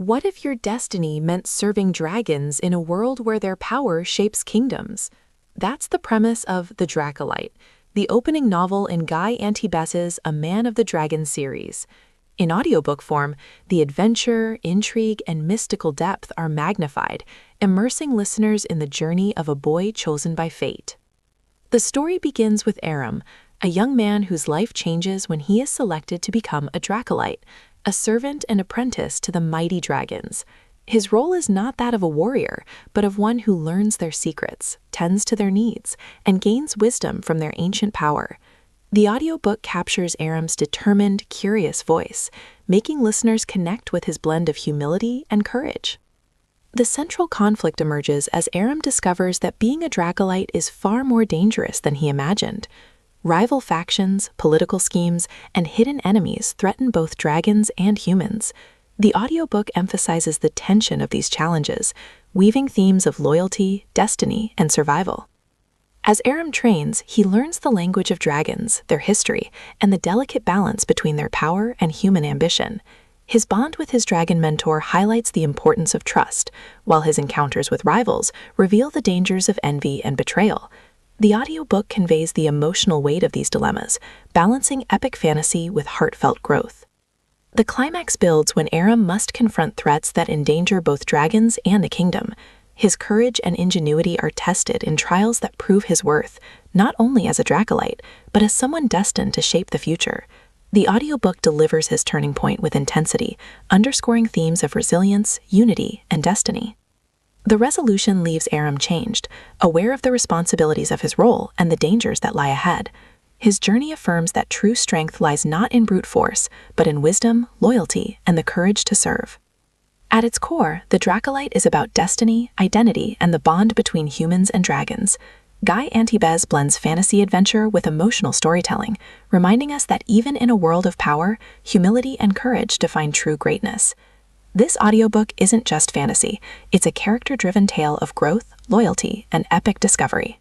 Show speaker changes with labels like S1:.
S1: What if your destiny meant serving dragons in a world where their power shapes kingdoms? That's the premise of The Dracolyte, the opening novel in Guy Antibes A Man of the Dragon series. In audiobook form, the adventure, intrigue, and mystical depth are magnified, immersing listeners in the journey of a boy chosen by fate. The story begins with Eram, a young man whose life changes when he is selected to become a Dracolyte, a servant and apprentice to the mighty dragons. His role is not that of a warrior, but of one who learns their secrets, tends to their needs, and gains wisdom from their ancient power. The audiobook captures Eram's determined, curious voice, making listeners connect with his blend of humility and courage. The central conflict emerges as Eram discovers that being a Dracolyte is far more dangerous than he imagined. Rival factions, political schemes, and hidden enemies threaten both dragons and humans. The audiobook emphasizes the tension of these challenges, weaving themes of loyalty, destiny, and survival. As Eram trains, he learns the language of dragons, their history, and the delicate balance between their power and human ambition. His bond with his dragon mentor highlights the importance of trust, while his encounters with rivals reveal the dangers of envy and betrayal. The audiobook conveys the emotional weight of these dilemmas, balancing epic fantasy with heartfelt growth. The climax builds when Eram must confront threats that endanger both dragons and the kingdom. His courage and ingenuity are tested in trials that prove his worth, not only as a Dracolyte, but as someone destined to shape the future. The audiobook delivers his turning point with intensity, underscoring themes of resilience, unity, and destiny. The resolution leaves Eram changed, aware of the responsibilities of his role and the dangers that lie ahead. His journey affirms that true strength lies not in brute force, but in wisdom, loyalty, and the courage to serve. At its core, The Dracolyte is about destiny, identity, and the bond between humans and dragons. Guy Antibes blends fantasy adventure with emotional storytelling, reminding us that even in a world of power, humility and courage define true greatness. This audiobook isn't just fantasy, it's a character-driven tale of growth, loyalty, and epic discovery.